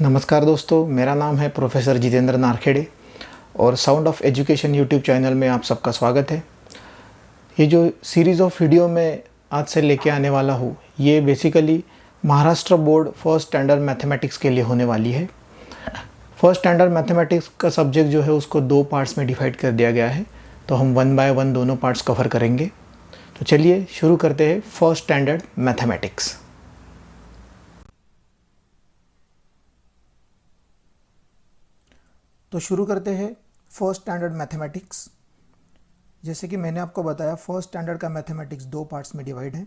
नमस्कार दोस्तों, मेरा नाम है प्रोफेसर जितेंद्र नारखेड़े और sound of education YouTube channel में आप सबका स्वागत है। ये जो सीरीज़ ऑफ वीडियो मैं आज से लेके आने वाला हूँ, ये basically Maharashtra board first standard mathematics के लिए होने वाली है। फर्स्ट स्टैंडर्ड मैथमेटिक्स का सब्जेक्ट जो है उसको 2 पार्ट्स में डिवाइड कर दिया गया है, तो हम 1 बाय 1 दोनों पार्ट्स कवर करेंगे। तो चलिए शुरू करते हैं फर्स्ट स्टैंडर्ड मैथमेटिक्स। तो शुरू करते हैं फर्स्ट स्टैंडर्ड मैथमेटिक्स। जैसे कि मैंने आपको बताया, फर्स्ट स्टैंडर्ड का मैथमेटिक्स 2 पार्ट्स में डिवाइड है।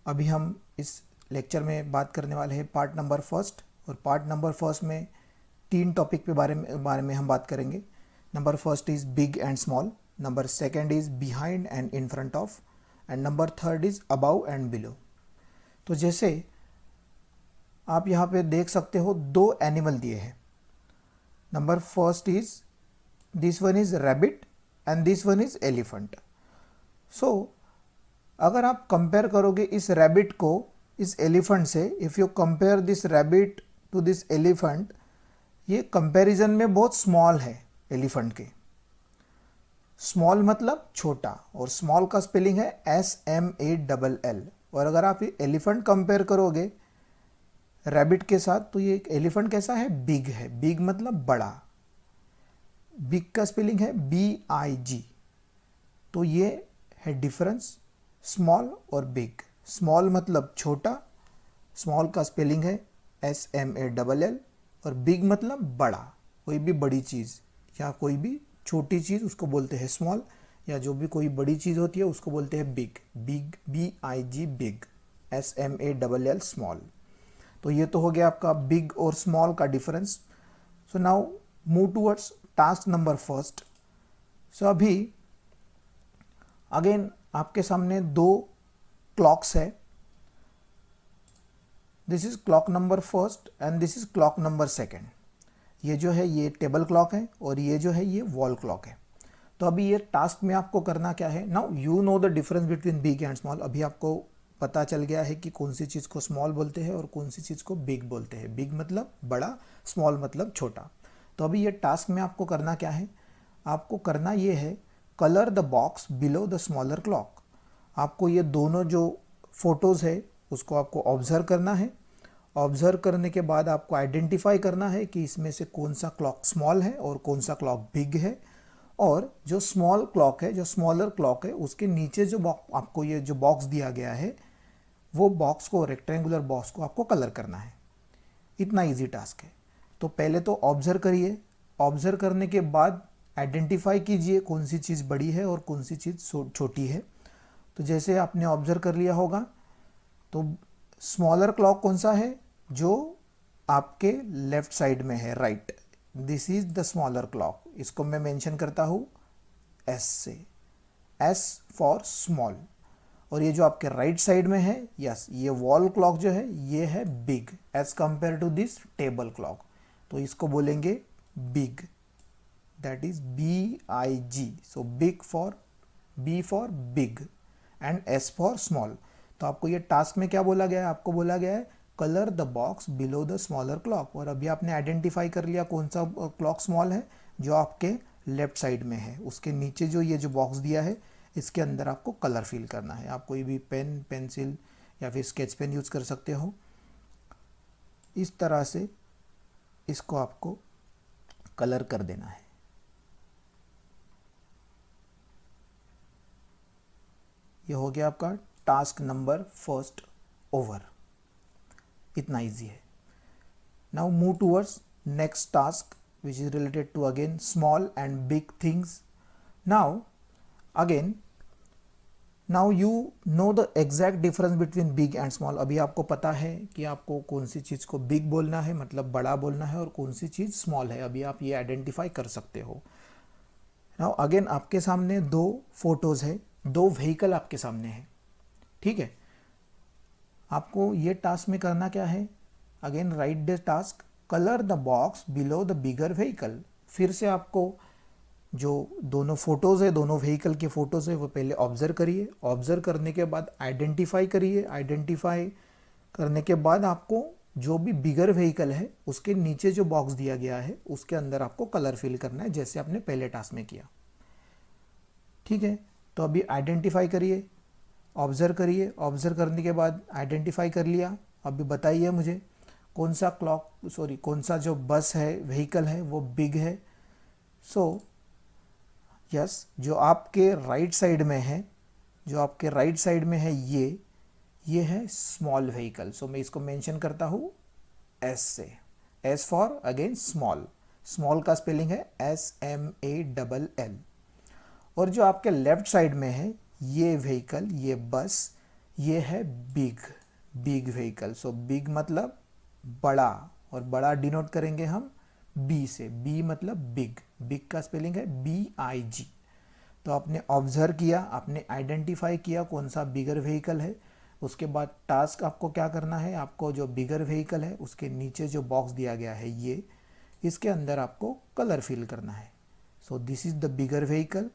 अभी हम इस लेक्चर में बात करने वाले हैं पार्ट नंबर फर्स्ट, और पार्ट नंबर फर्स्ट में 3 टॉपिक के बारे में हम बात करेंगे। Number first is big and small, number second is behind and in front of, and number third is about and below. तो जैसे आप यहाँ पे देख सकते हो, 2 एनिमल दिए हैं। Number first is this one is rabbit and this one is elephant. So अगर आप कंपेयर करोगे इस रैबिट को इस एलिफेंट से, if you compare this rabbit to this elephant, ये कंपैरिजन में बहुत स्मॉल है एलिफेंट के। स्मॉल मतलब छोटा, और स्मॉल का स्पेलिंग है SMALL। और अगर आप ये एलिफेंट कंपेयर करोगे रैबिट के साथ, तो ये एलिफेंट कैसा है? बिग है। बिग मतलब बड़ा। बिग का स्पेलिंग है BIG। तो ये है डिफरेंस स्मॉल और बिग। स्मॉल मतलब छोटा, स्मॉल का स्पेलिंग है SMALL, और बिग मतलब बड़ा। कोई भी बड़ी चीज़ या कोई भी छोटी चीज़ उसको बोलते हैं स्मॉल, या जो भी कोई बड़ी चीज़ होती है उसको बोलते हैं big. Big BIG big, SMALL small. तो ये तो हो गया आपका बिग और स्मॉल का difference. So now move towards task number first. So अभी अगेन आपके सामने 2 क्लॉक्स है। This is clock number first and this is clock number second. ये जो है ये टेबल क्लॉक है, और ये जो है ये वॉल क्लॉक है। तो अभी ये टास्क में आपको करना क्या है? Now you know the difference between big and small. अभी आपको पता चल गया है कि कौन सी चीज़ को स्मॉल बोलते हैं और कौन सी चीज़ को बिग बोलते हैं। बिग मतलब बड़ा, स्मॉल मतलब छोटा। तो अभी ये टास्क में आपको करना क्या है? आपको करना ये है, colour the box below the smaller clock. आपको ये दोनों जो फोटोज़ है उसको आपको ऑब्जर्व करना है। ऑब्जर्व करने के बाद आपको आइडेंटिफाई करना है कि इसमें से कौन सा क्लॉक स्मॉल है और कौन सा क्लॉक बिग है। और जो स्मॉल क्लॉक है, जो स्मॉलर क्लॉक है, उसके नीचे जो आपको ये जो बॉक्स दिया गया है, वो बॉक्स को, रेक्टेंगुलर बॉक्स को आपको कलर करना है। इतना इजी टास्क है। तो पहले तो ऑब्जर्व करिए। ऑब्जर्व करने के बाद आइडेंटिफाई कीजिए कौन सी चीज़ बड़ी है और कौन सी चीज़ छोटी है। तो जैसे आपने ऑब्जर्व कर लिया होगा, तो स्मॉलर क्लॉक कौन सा है? जो आपके लेफ्ट साइड में है, right. This is the smaller clock. इसको मैं मेंशन करता हूँ S से, S फॉर स्मॉल। और ये जो आपके राइट साइड में है, यस, ये वॉल क्लॉक जो है ये है big as compare to this table clock. तो इसको बोलेंगे big, that is BIG। So big for, B for big and S for small. तो आपको ये टास्क में क्या बोला गया है? आपको बोला गया है colour the box below the smaller clock. और अभी आपने आइडेंटिफाई कर लिया कौन सा क्लॉक स्मॉल है, जो आपके लेफ्ट साइड में है। उसके नीचे जो ये जो बॉक्स दिया है, इसके अंदर आपको कलर फिल करना है। आप कोई भी पेन, पेंसिल या फिर स्केच पेन यूज़ कर सकते हो। इस तरह से इसको आपको कलर कर देना है। ये हो गया आपका टास्क नंबर फर्स्ट ओवर। इतना इजी है। Now move towards next task which is related to again small and big things. Now again, now you know the exact difference between big and small. अभी आपको पता है कि आपको कौन सी चीज़ को बिग बोलना है, मतलब बड़ा बोलना है, और कौन सी चीज़ स्मॉल है। अभी आप ये आइडेंटिफाई कर सकते हो। नाउ अगेन आपके सामने 2 फोटोज़ है, 2 व्हीकल आपके सामने है, ठीक है। आपको ये टास्क में करना क्या है? Again right the task, colour the box below the bigger vehicle. फिर से आपको जो दोनों फोटोज़ है, दोनों व्हीकल के फोटोज़ है, वो पहले ऑब्जर्व करिए। ऑब्जर्व करने के बाद आइडेंटिफाई करिए। आइडेंटिफाई करने के बाद आपको जो भी बिगर व्हीकल है उसके नीचे जो बॉक्स दिया गया है उसके अंदर आपको कलर फिल करना है, जैसे आपने पहले टास्क में किया। ठीक है, तो अभी आइडेंटिफाई करिए, ऑब्जर्व करिए, ऑब्जर्व करने के बाद आइडेंटिफाई कर लिया। अभी बताइए मुझे कौन सा कौन सा जो बस है, व्हीकल है, वो बिग है। सो यस, जो आपके राइट साइड में है, जो आपके राइट साइड में है ये है स्मॉल व्हीकल। सो मैं इसको मेंशन करता हूँ एस से, S for again small. Small का स्पेलिंग है SMALL। और जो आपके लेफ्ट साइड में है ये व्हीकल, ये बस, ये है बिग व्हीकल। सो बिग मतलब बड़ा, और बड़ा डिनोट करेंगे हम बी से। बी मतलब बिग का स्पेलिंग है BIG। तो आपने ऑब्जर्व किया, आपने आइडेंटिफाई किया कौन सा बिगर व्हीकल है। उसके बाद टास्क आपको क्या करना है, आपको जो बिगर व्हीकल है उसके नीचे जो बॉक्स दिया गया है ये, इसके अंदर आपको कलर फिल करना है। So this is the bigger vehicle,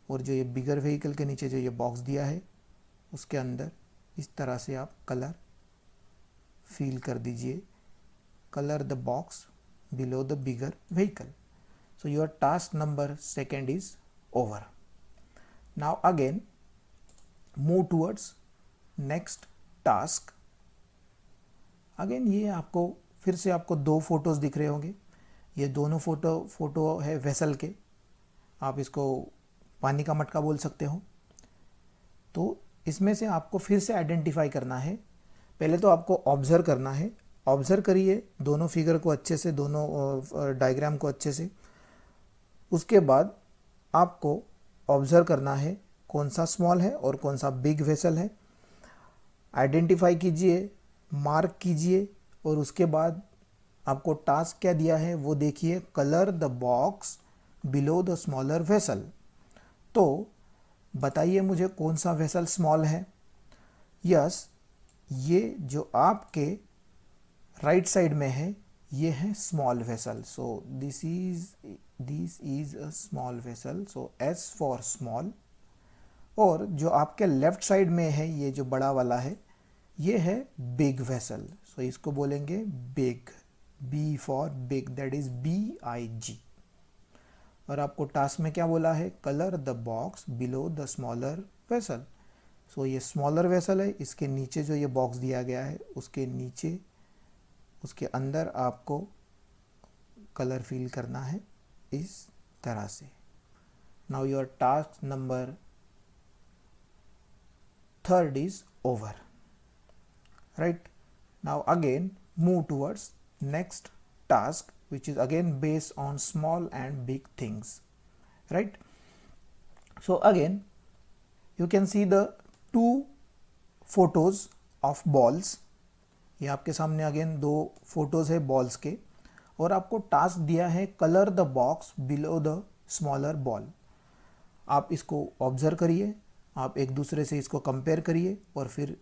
और जो ये बिगर व्हीकल के नीचे जो ये बॉक्स दिया है उसके अंदर इस तरह से आप कलर फिल कर दीजिए। Colour the box below the bigger vehicle. So your task number 2 is over. Now again move towards next task. Again ये आपको फिर से आपको 2 फोटोज दिख रहे होंगे। ये दोनों फोटो है वेसल के, आप इसको पानी का मटका बोल सकते हो। तो इसमें से आपको फिर से आइडेंटिफाई करना है। पहले तो आपको ऑब्जर्व करना है, ऑब्जर्व करिए दोनों फिगर को अच्छे से, दोनों डायग्राम को अच्छे से। उसके बाद आपको ऑब्जर्व करना है कौन सा स्मॉल है और कौन सा बिग वेसल है। आइडेंटिफाई कीजिए, मार्क कीजिए, और उसके बाद आपको टास्क क्या दिया है वो देखिए, colour the box below the smaller vessel. तो बताइए मुझे कौन सा वेसल स्मॉल है। यस, ये जो आपके राइट साइड में है ये है small vessel. So this is a small vessel. So S for small. और जो आपके लेफ्ट साइड में है ये जो बड़ा वाला है ये है बिग वेसल। सो इसको बोलेंगे big, B for big, that is BIG। और आपको टास्क में क्या बोला है, colour the box below the smaller vessel. So ये स्मॉलर वेसल है, इसके नीचे जो ये बॉक्स दिया गया है उसके नीचे, उसके अंदर आपको कलर फिल करना है इस तरह से। Now your task number 3 is over. Right, now again move towards next task, which is again based on small and big things, right? So again you can see the 2 photos of balls। ये आपके सामने again 2 photos है balls के, और आपको task दिया है colour the box below the smaller ball. आप इसको ऑब्जर्व करिए, आप एक दूसरे से इसको कंपेयर करिए, और फिर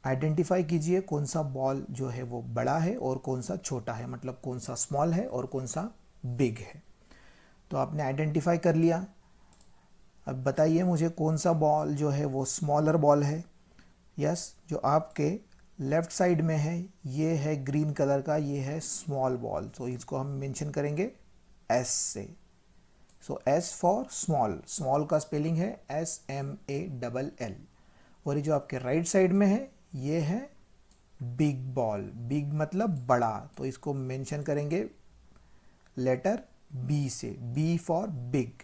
आइडेंटिफाई कीजिए कौन सा बॉल जो है वो बड़ा है और कौन सा छोटा है, मतलब कौन सा स्मॉल है और कौन सा बिग है। तो आपने आइडेंटिफाई कर लिया। अब बताइए मुझे कौन सा बॉल जो है वो स्मॉलर बॉल है। यस, जो आपके लेफ्ट साइड में है ये है ग्रीन कलर का, ये है स्मॉल बॉल। तो इसको हम मेंशन करेंगे S से। सो S फॉर स्मॉल, स्मॉल का स्पेलिंग है SMALL। और ये जो आपके राइट साइड में है ये है बिग बॉल, बिग मतलब बड़ा। तो इसको मेंशन करेंगे लेटर B से, B फॉर बिग,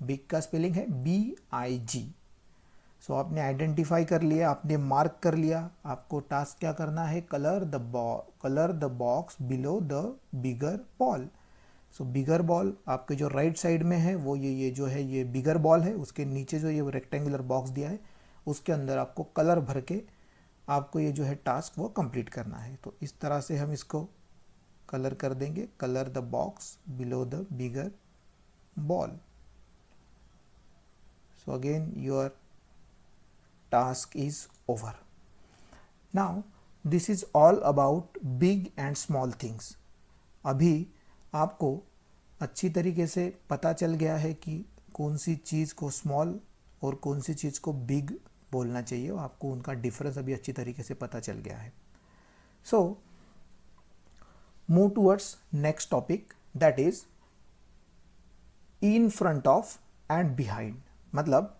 बिग का स्पेलिंग है BIG। सो आपने आइडेंटिफाई कर लिया, आपने मार्क कर लिया। आपको टास्क क्या करना है, colour the box below the bigger ball. So bigger ball आपके जो राइट साइड में है वो ये जो है ये बिगर बॉल है, उसके नीचे जो ये रेक्टेंगुलर बॉक्स दिया है उसके अंदर आपको कलर भर के आपको ये जो है टास्क वो कंप्लीट करना है। तो इस तरह से हम इसको कलर कर देंगे, colour the box below the bigger ball. So again your task is over. Now this is all about big and small things. अभी आपको अच्छी तरीके से पता चल गया है कि कौन सी चीज़ को स्मॉल और कौन सी चीज़ को बिग बोलना चाहिए, और आपको उनका डिफरेंस अभी अच्छी तरीके से पता चल गया है। So move towards next topic, that is in front of and behind, मतलब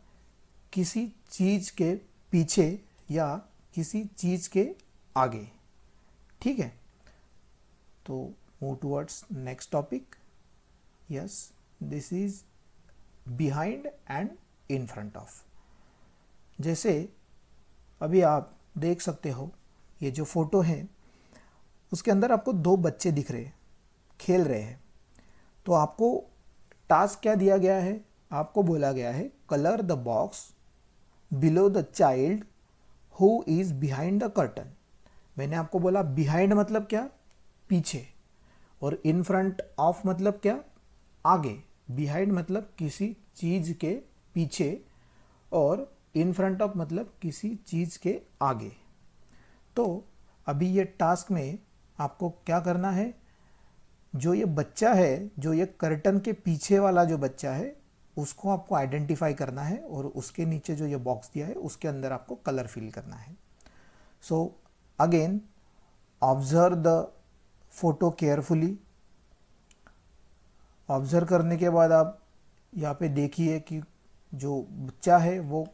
किसी चीज के पीछे या किसी चीज के आगे। ठीक है, तो move towards next topic. Yes, this is behind and in front of. जैसे अभी आप देख सकते हो, ये जो फोटो है उसके अंदर आपको दो बच्चे दिख रहे हैं, खेल रहे हैं। तो आपको टास्क क्या दिया गया है, आपको बोला गया है colour the box below the child who is behind the curtain. मैंने आपको बोला बिहाइंड मतलब क्या, पीछे, और इन फ्रंट ऑफ मतलब क्या, आगे। बिहाइंड मतलब किसी चीज के पीछे और इन फ्रंट ऑफ मतलब किसी चीज के आगे। तो अभी ये टास्क में आपको क्या करना है, जो ये बच्चा है, जो ये कर्टन के पीछे वाला जो बच्चा है, उसको आपको आइडेंटिफाई करना है और उसके नीचे जो ये बॉक्स दिया है उसके अंदर आपको कलर फिल करना है। So again observe the photo carefully. Observe करने के बाद आप यहाँ पे देखिए कि जो बच्चा है वो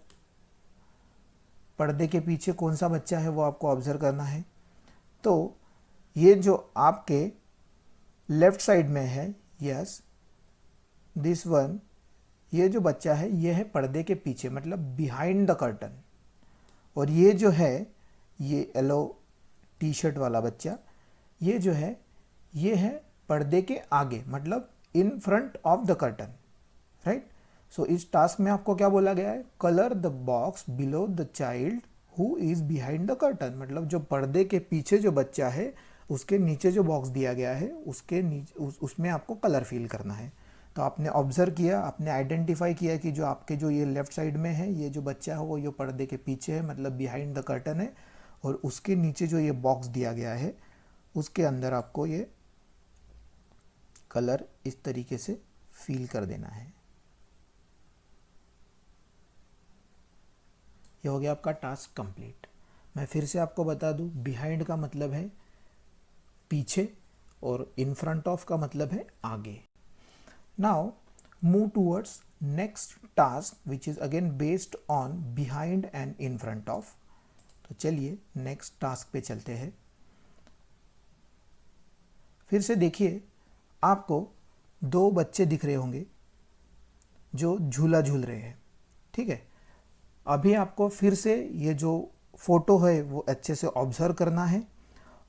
पर्दे के पीछे कौन सा बच्चा है वो आपको ऑब्जर्व करना है। तो ये जो आपके लेफ्ट साइड में है, यस दिस वन, ये जो बच्चा है ये है पर्दे के पीछे मतलब बिहाइंड द कर्टन। और ये जो है ये येलो टी शर्ट वाला बच्चा, ये जो है ये है पर्दे के आगे मतलब in front of the curtain, right. So इस टास्क में आपको क्या बोला गया है, colour the box below the child who is behind the curtain, मतलब जो पर्दे के पीछे जो बच्चा है उसके नीचे जो बॉक्स दिया गया है उसके नीचे उसमें आपको कलर फिल करना है। तो आपने ऑब्जर्व किया, आपने आइडेंटिफाई किया कि जो आपके जो ये लेफ्ट साइड में है ये जो बच्चा है वो ये पर्दे के पीछे है मतलब बिहाइंड द कर्टन है, और उसके नीचे जो ये बॉक्स दिया गया है उसके अंदर आपको ये कलर इस तरीके से फिल कर देना है। ये हो गया आपका टास्क कंप्लीट। मैं फिर से आपको बता दूं, बिहाइंड का मतलब है पीछे और इन फ्रंट ऑफ का मतलब है आगे। Now move towards next task which is again based on behind and in front of. तो चलिए नेक्स्ट टास्क पे चलते हैं। फिर से देखिए, आपको दो बच्चे दिख रहे होंगे जो झूला झूल रहे हैं। ठीक है, अभी आपको फिर से ये जो फोटो है वो अच्छे से ऑब्जर्व करना है।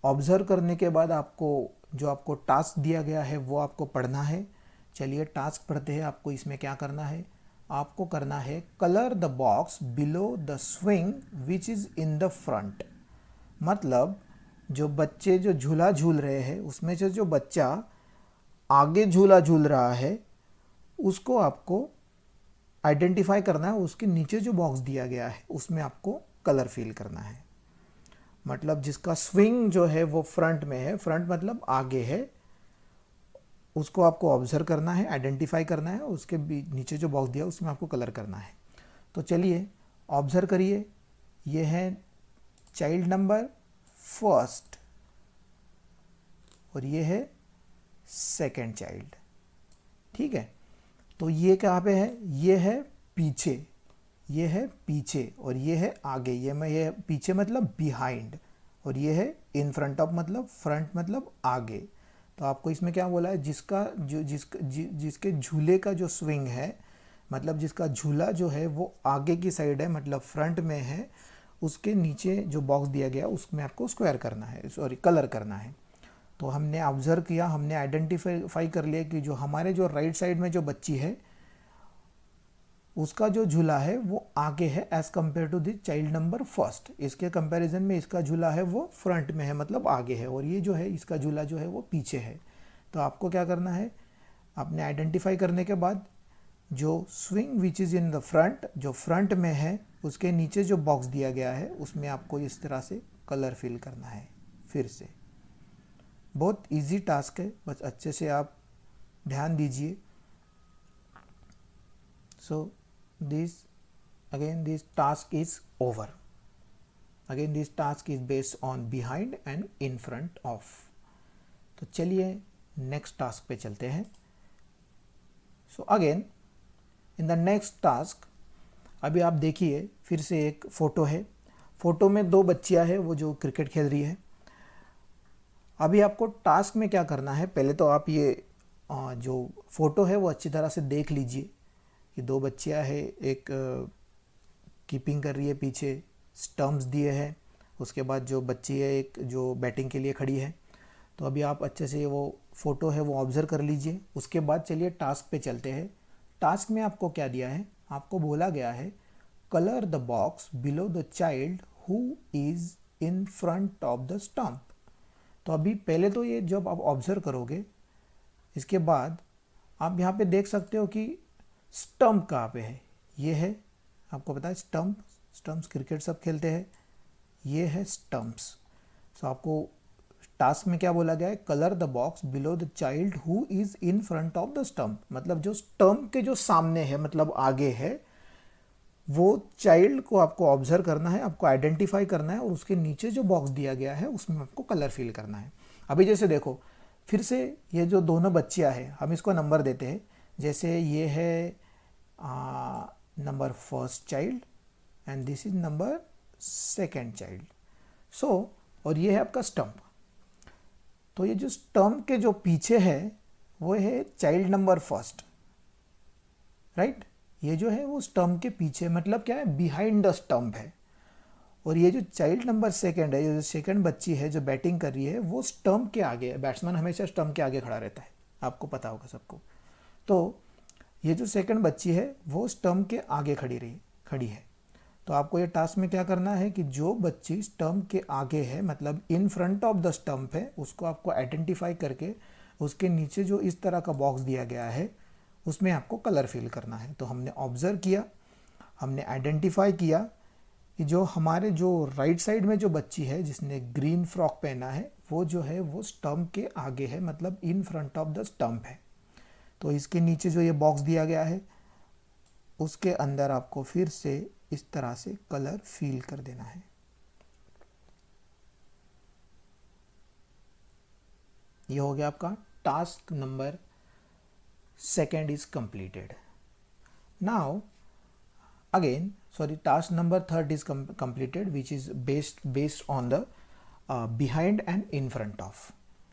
ऑब्जर्व करने के बाद आपको जो आपको टास्क दिया गया है वो आपको पढ़ना है। चलिए टास्क पढ़ते हैं। आपको इसमें क्या करना है, आपको करना है colour the box below the swing which is in the front. मतलब जो बच्चे जो झूला झूल रहे हैं उसमें से जो बच्चा आगे झूला झूल रहा है उसको आपको आइडेंटिफाई करना है, उसके नीचे जो बॉक्स दिया गया है उसमें आपको कलर फिल करना है। मतलब जिसका स्विंग जो है वो फ्रंट में है, फ्रंट मतलब आगे है, उसको आपको ऑब्जर्व करना है, आइडेंटिफाई करना है, उसके नीचे जो बॉक्स दिया उसमें आपको कलर करना है। तो चलिए ऑब्जर्व करिए, ये है चाइल्ड नंबर फर्स्ट और ये है सेकंड चाइल्ड। ठीक है, तो ये कहाँ पे है, ये है पीछे, ये है पीछे और ये है आगे। ये पीछे मतलब बिहाइंड और ये है इन फ्रंट ऑफ मतलब फ्रंट मतलब आगे। तो आपको इसमें क्या बोला है, जिसके झूले का जो स्विंग है मतलब जिसका झूला जो है वो आगे की साइड है मतलब फ्रंट में है, उसके नीचे जो बॉक्स दिया गया उसमें आपको स्क्वायर करना है, सॉरी कलर करना है। तो हमने ऑब्जर्व किया, हमने आइडेंटिफाई कर लिया कि जो हमारे जो राइट साइड में जो बच्ची है उसका जो झूला है वो आगे है as compare to the child number first. इसके कंपैरिजन में इसका झूला है वो फ्रंट में है मतलब आगे है, और ये जो है इसका झूला जो है वो पीछे है। तो आपको क्या करना है, आपने आइडेंटिफाई करने के बाद जो swing which is in the front, जो फ्रंट में है उसके नीचे जो बॉक्स दिया गया है उसमें आपको इस तरह से कलर फिल करना है। फिर से बहुत इजी टास्क है, बस अच्छे से आप ध्यान दीजिए। सो this task is over. Again this task is based on behind and in front of. तो चलिए नेक्स्ट टास्क पे चलते हैं। So again in the next task, अभी आप देखिए फिर से एक फ़ोटो है। फ़ोटो में दो बच्चियां हैं वो जो क्रिकेट खेल रही है। अभी आपको टास्क में क्या करना है, पहले तो आप ये जो फ़ोटो है वो अच्छी तरह से देख लीजिए कि दो बच्चियां हैं, एक कीपिंग कर रही है, पीछे स्टंप्स दिए हैं, उसके बाद जो बच्ची है एक जो बैटिंग के लिए खड़ी है। तो अभी आप अच्छे से वो फ़ोटो है वो ऑब्ज़र्व कर लीजिए। उसके बाद चलिए टास्क पे चलते हैं। टास्क में आपको क्या दिया है, आपको बोला गया है colour the box below the child who is in front of the stump. तो अभी पहले तो ये जब आप ऑब्ज़र्व करोगे, इसके बाद आप यहाँ पे देख सकते हो कि स्टंप कहाँ पे है। ये है, आपको पता है स्टंप्स क्रिकेट सब खेलते हैं, ये है स्टंप्स। सो आपको टास्क में क्या बोला गया है, colour the box below the child who is in front of the stump. मतलब जो स्टंप के जो सामने है, मतलब आगे है, वो चाइल्ड को आपको ऑब्जर्व करना है, आपको आइडेंटिफाई करना है और उसके नीचे जो बॉक्स दिया गया है उसमें आपको कलर फिल करना है। अभी जैसे देखो फिर से ये जो दोनों बच्चियां हैं हम इसको नंबर देते हैं। जैसे ये है number first child and this is number second child. So और ये है आपका स्टंप। तो ये जो स्टंप के जो पीछे है वो है चाइल्ड नंबर फर्स्ट, राइट। ये जो है वो स्टंप के पीछे, मतलब क्या है, बिहाइंड द स्टंप है। और ये जो चाइल्ड नंबर सेकंड है, ये जो सेकंड बच्ची है जो बैटिंग कर रही है, वो स्टंप के आगे है। बैट्समैन हमेशा स्टंप के आगे खड़ा रहता है, आपको पता होगा सबको। तो ये जो सेकंड बच्ची है वो स्टंप के आगे खड़ी है। तो आपको ये टास्क में क्या करना है कि जो बच्ची स्टंप के आगे है, मतलब in front of the stump है, उसको आपको आइडेंटिफाई करके उसके नीचे जो इस तरह का बॉक्स दिया गया है उसमें आपको कलर फिल करना है। तो हमने ऑब्जर्व किया, हमने आइडेंटिफाई किया कि जो हमारे जो राइट साइड में जो बच्ची है जिसने ग्रीन फ्रॉक पहना है वो जो है वो स्टंप के आगे है, मतलब in front of the stump है। तो इसके नीचे जो ये बॉक्स दिया गया है उसके अंदर आपको फिर से इस तरह से कलर फिल कर देना है। ये हो गया आपका task number second is completed. Now again, sorry, task number third is completed, which is based on the behind and in front of।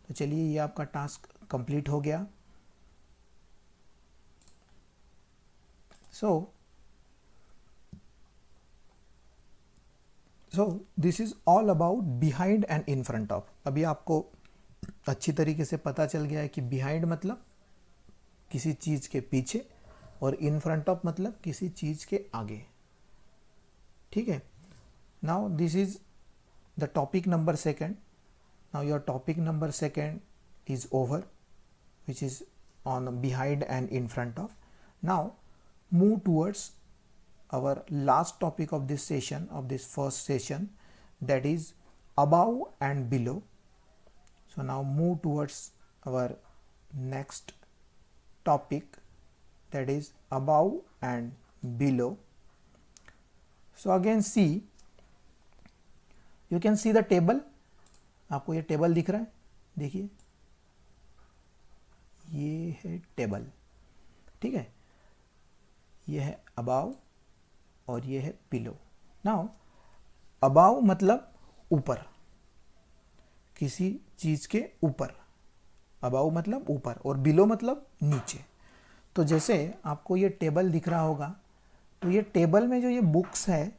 तो चलिए ये आपका टास्क कंप्लीट हो गया। so this is all about behind and in front of। अभी आपको अच्छी तरीके से पता चल गया है कि behind मतलब किसी चीज़ के पीछे और इन फ्रंट ऑफ मतलब किसी चीज़ के आगे, ठीक है। Now this is the topic number second. Now your topic number second is over, which is on behind and in front of. Now move towards our last topic of this session, of this first session, that is above and below। so now move towards our next topic, that is above and below। so again see, you can see the table। आपको ये table दिख रहा है, देखिए ये है table, ठीक है। ये है above और ये है बिलो। नाउ अबाव मतलब ऊपर, किसी चीज के ऊपर, अबाव मतलब ऊपर, और बिलो मतलब नीचे। तो जैसे आपको ये टेबल दिख रहा होगा, तो ये टेबल में जो ये बुक्स है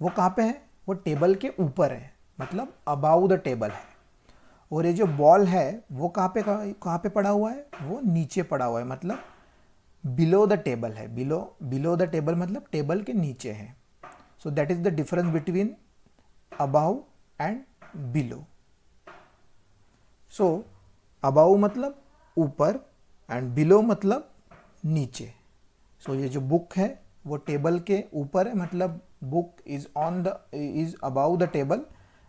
वो कहाँ पे है, वो टेबल के ऊपर है, मतलब अबाव द टेबल है। और ये जो बॉल है वो कहाँ पे पड़ा हुआ है, वो नीचे पड़ा हुआ है, मतलब बिलो द टेबल है। बिलो द टेबल मतलब टेबल के नीचे है। So that is the difference between above and below. So above मतलब ऊपर एंड बिलो मतलब नीचे। सो ये जो बुक है वो टेबल के ऊपर है, मतलब book is above the table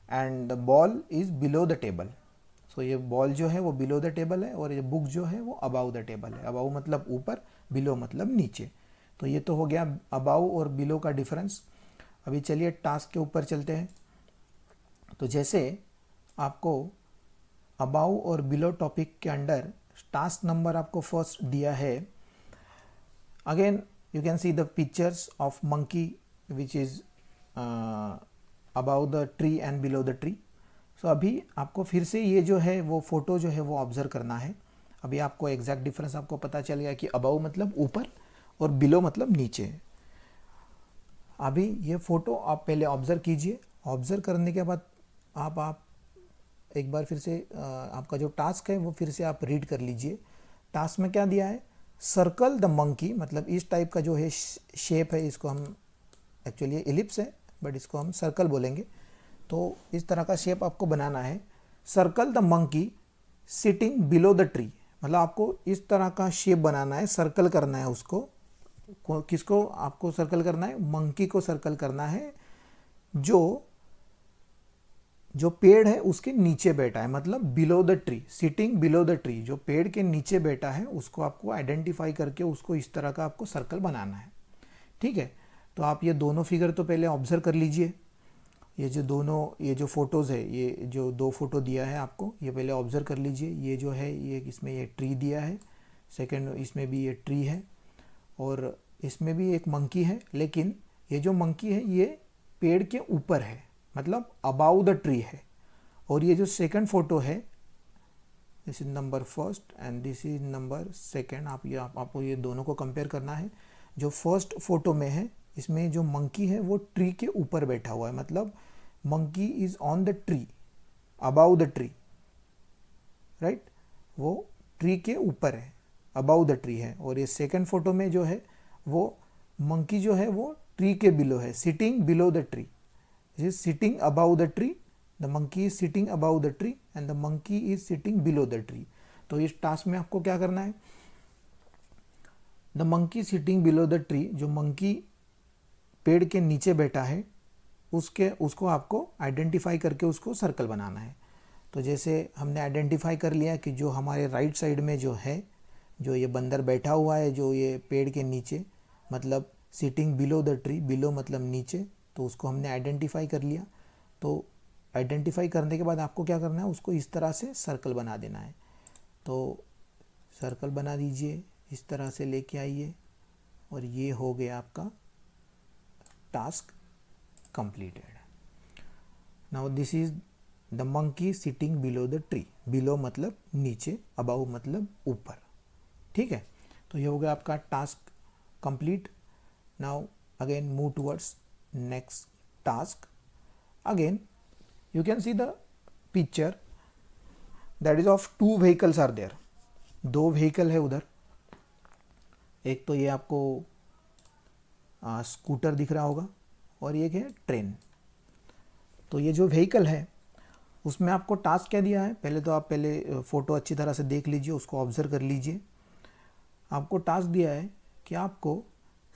and the ball is below the table. So ये बॉल जो है वो बिलो द टेबल है और ये बुक जो है वो अबाउ द टेबल है। अबाउ मतलब ऊपर, बिलो मतलब नीचे। तो ये तो हो गया अबाउ और बिलो का डिफरेंस। अभी चलिए टास्क के ऊपर चलते हैं। तो जैसे आपको अबाउ और बिलो टॉपिक के अंडर टास्क नंबर आपको फर्स्ट दिया है. Again you can see the pictures of monkey which is above the tree and below the tree. So अभी आपको फिर से ये जो है वो फोटो जो है वो ऑब्जर्व करना है. अभी आपको एग्जैक्ट डिफरेंस आपको पता चल गया कि अबाउ मतलब ऊपर और बिलो मतलब नीचे. अभी ये फोटो आप पहले ऑब्जर्व कीजिए. ऑब्जर्व करने के बाद आप एक बार फिर से आपका जो टास्क है वो फिर से आप रीड कर लीजिए. टास्क में क्या दिया है, सर्कल द मंकी, मतलब इस टाइप का जो है शेप है, इसको हम एक्चुअली एलिप्स है बट इसको हम सर्कल बोलेंगे. तो इस तरह का शेप आपको बनाना है. Circle the monkey sitting below the tree, मतलब आपको इस तरह का शेप बनाना है, सर्कल करना है उसको. किसको आपको सर्कल करना है, मंकी को सर्कल करना है जो पेड़ है उसके नीचे बैठा है, मतलब below the tree, sitting below the tree, जो पेड़ के नीचे बैठा है उसको आपको आइडेंटिफाई करके उसको इस तरह का आपको सर्कल बनाना है. ठीक है, तो आप ये दोनों फिगर तो पहले ऑब्जर्व कर लीजिए. ये जो फोटोज़ है, ये जो दो फोटो दिया है आपको, ये पहले ऑब्जर्व कर लीजिए. ये जो है ये इसमें ये ट्री दिया है, सेकंड इसमें भी ये ट्री है और इसमें भी एक मंकी है. लेकिन ये जो मंकी है ये पेड़ के ऊपर है, मतलब अबाउ द ट्री है. और ये जो सेकंड फोटो है, this is number first and this is number second. आपको ये दोनों को कंपेयर करना है. जो फर्स्ट फोटो में है इसमें जो मंकी है वो ट्री के ऊपर बैठा हुआ है, मतलब monkey is on the tree, about the tree, right. वो ट्री के ऊपर है, अबाउ द ट्री है. और ये सेकंड फोटो में जो है वो मंकी जो है वो ट्री के बिलो है, sitting below the tree. is sitting above the tree, the monkey is sitting above the tree and the monkey is sitting below the tree. तो इस टास्क में आपको क्या करना है, the monkey sitting below the tree, जो मंकी पेड़ के नीचे बैठा है उसको आपको आइडेंटिफाई करके उसको सर्कल बनाना है. तो जैसे हमने आइडेंटिफाई कर लिया कि जो हमारे राइट साइड में जो है, जो ये बंदर बैठा हुआ है जो ये पेड़ के नीचे, मतलब sitting below the tree, below मतलब नीचे, तो उसको हमने आइडेंटिफाई कर लिया. तो आइडेंटिफाई करने के बाद आपको क्या करना है, उसको इस तरह से सर्कल बना देना है. तो सर्कल बना दीजिए, इस तरह से लेके आइए और ये हो गया आपका task completed. Now this is the monkey sitting below the tree. Below मतलब नीचे, अबाउ मतलब ऊपर. ठीक है, तो ये हो गया आपका task complete. Now again move towards next task. Again you can see the picture that is of two vehicles are there. दो व्हीकल है उधर. एक तो ये आपको स्कूटर दिख रहा होगा और एक है ट्रेन. तो ये जो व्हीकल है उसमें आपको टास्क क्या दिया है, पहले तो आप फ़ोटो अच्छी तरह से देख लीजिए, उसको ऑब्जर्व कर लीजिए. आपको टास्क दिया है कि आपको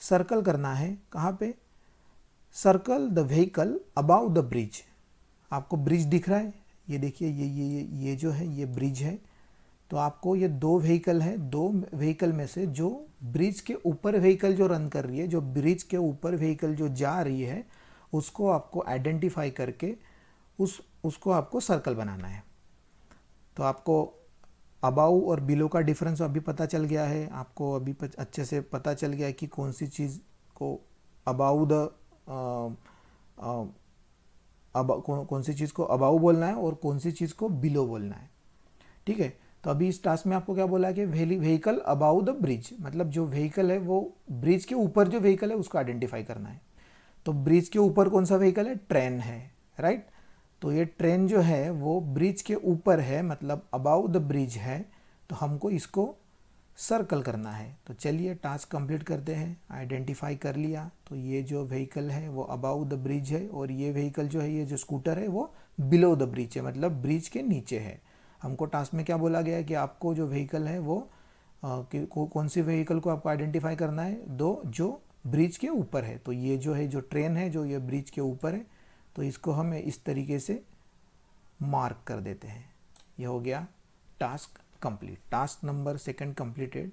सर्कल करना है. कहाँ पे, circle the vehicle about the bridge. आपको ब्रिज दिख रहा है, ये देखिए, ये जो है ये ब्रिज है. तो आपको ये दो व्हीकल है, दो व्हीकल में से जो ब्रिज के ऊपर व्हीकल जो रन कर रही है, जो ब्रिज के ऊपर व्हीकल जो जा रही है, उसको आपको आइडेंटिफाई करके उसको आपको सर्कल बनाना है. तो आपको अबाउ और बिलो का डिफरेंस अभी पता चल गया है. आपको अभी अच्छे से पता चल गया है कि कौन सी चीज़ को अबाउ द कौन सी चीज़ को अबाउ बोलना है और कौन सी चीज़ को बिलो बोलना है. ठीक है, तो अभी इस टास्क में आपको क्या बोला है कि व्हीकल अबाउ द ब्रिज, मतलब जो व्हीकल है वो ब्रिज के ऊपर जो व्हीकल है उसको आइडेंटिफाई करना है. तो ब्रिज के ऊपर कौन सा व्हीकल है, ट्रेन है, राइट. तो ये ट्रेन जो है वो ब्रिज के ऊपर है, मतलब अबाउ द ब्रिज है. तो हमको इसको सर्कल करना है. तो चलिए टास्क कंप्लीट करते हैं. आइडेंटिफाई कर लिया, तो ये जो व्हीकल है वो अबाउ द ब्रिज है और ये व्हीकल जो है, ये जो स्कूटर है वो बिलो द ब्रिज है, मतलब ब्रिज के नीचे है. हमको टास्क में क्या बोला गया है कि आपको जो व्हीकल है वो कौन सी व्हीकल को आपको आइडेंटिफाई करना है, दो जो ब्रिज के ऊपर है. तो ये जो है, जो ट्रेन है जो ये ब्रिज के ऊपर है, तो इसको हम इस तरीके से मार्क कर देते हैं. ये हो गया task complete. Task number second completed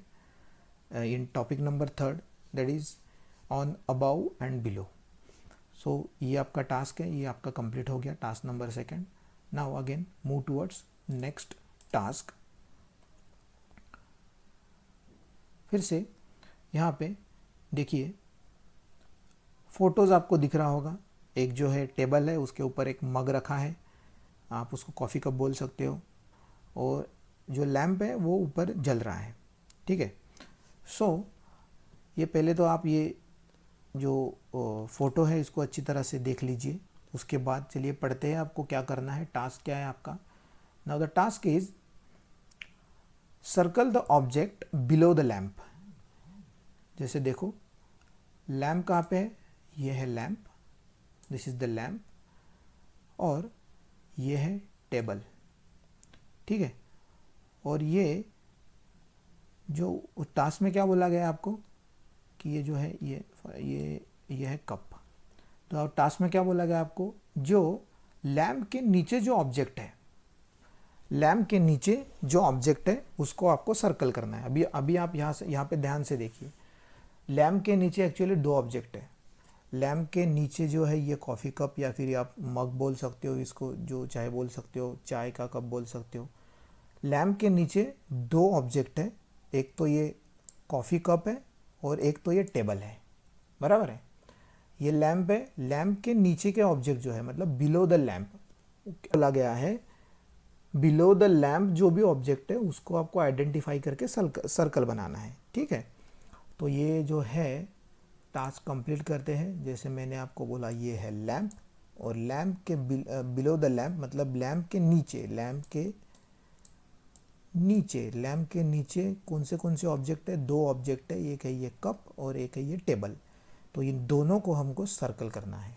in topic number third, that is on above and below. सो ये आपका टास्क है, ये आपका कंप्लीट हो गया, task number second. Now again move towards next task. फिर से यहाँ पे देखिए फोटोज़ आपको दिख रहा होगा। एक जो है टेबल है, उसके ऊपर एक मग रखा है, आप उसको कॉफ़ी कप बोल सकते हो, और जो लैंप है वो ऊपर जल रहा है। ठीक है, सो ये पहले तो आप ये जो फ़ोटो है इसको अच्छी तरह से देख लीजिए। उसके बाद चलिए पढ़ते हैं आपको क्या करना है, टास्क क्या है आपका। Now the task is circle the object below the lamp. जैसे देखो लैंप कहाँ पे है, ये है lamp, this is the lamp, और ये है टेबल। ठीक है, और ये जो टास्क में क्या बोला गया आपको कि ये जो है ये है कप। तो अब टास्क में क्या बोला गया आपको, जो लैंप के नीचे जो ऑब्जेक्ट है, लैंप के नीचे जो ऑब्जेक्ट है उसको आपको सर्कल करना है। अभी आप यहाँ पे ध्यान से देखिए, लैंप के नीचे एक्चुअली दो ऑब्जेक्ट है। लैंप के नीचे जो है ये कॉफ़ी कप, या फिर आप मग बोल सकते हो इसको, जो चाहे बोल सकते हो, चाय का कप बोल सकते हो। लैंप के नीचे दो ऑब्जेक्ट है, एक तो ये कॉफ़ी कप है और एक तो ये टेबल है, बराबर है। ये लैंप है, लैंप के नीचे के ऑब्जेक्ट जो है मतलब बिलो द लैंप बोला गया है। बिलो द लैंप जो भी ऑब्जेक्ट है उसको आपको आइडेंटिफाई करके सर्कल बनाना है। ठीक है, तो ये जो है टास्क कंप्लीट करते हैं। जैसे मैंने आपको बोला ये है लैंप, और लैंप के बिलो द लैंप मतलब लैंप के नीचे, लैंप के नीचे कौन से ऑब्जेक्ट है, दो ऑब्जेक्ट है, एक है ये कप और एक है ये टेबल। तो इन दोनों को हमको सर्कल करना है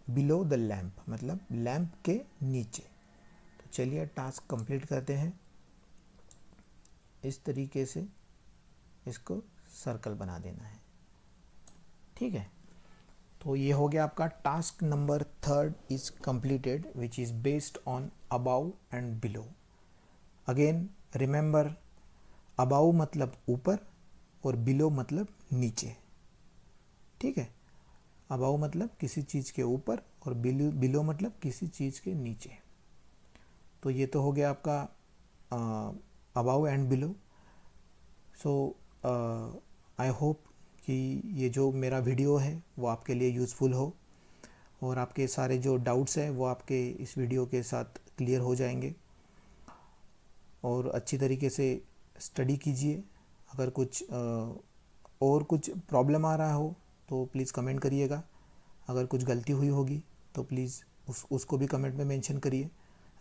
बिलो द लैंप मतलब लैंप के नीचे। तो चलिए टास्क कंप्लीट करते हैं। इस तरीके से इसको सर्कल बना देना है। ठीक है, तो ये हो गया आपका task number third is completed, which is based on above and below. Again remember, above मतलब ऊपर और बिलो मतलब नीचे। ठीक है, अबाउ मतलब किसी चीज़ के ऊपर और बिलो मतलब किसी चीज़ के नीचे। तो ये तो हो गया आपका about and below. So I hope कि ये जो मेरा वीडियो है वो आपके लिए यूज़फुल हो, और आपके सारे जो डाउट्स हैं वो आपके इस वीडियो के साथ क्लियर हो जाएंगे। और अच्छी तरीके से स्टडी कीजिए। अगर और कुछ प्रॉब्लम आ रहा हो तो प्लीज़ कमेंट करिएगा। अगर कुछ गलती हुई होगी तो प्लीज़ उसको भी कमेंट में मेंशन करिए।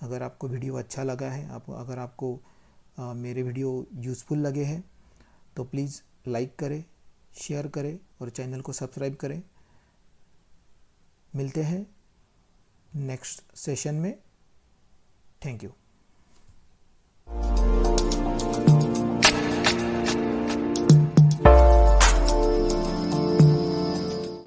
अगर आपको वीडियो अच्छा लगा है, अगर आपको मेरे वीडियो यूज़फुल लगे हैं तो प्लीज़ लाइक करें, शेयर करें और चैनल को सब्सक्राइब करें। मिलते हैं नेक्स्ट सेशन में। Thank you.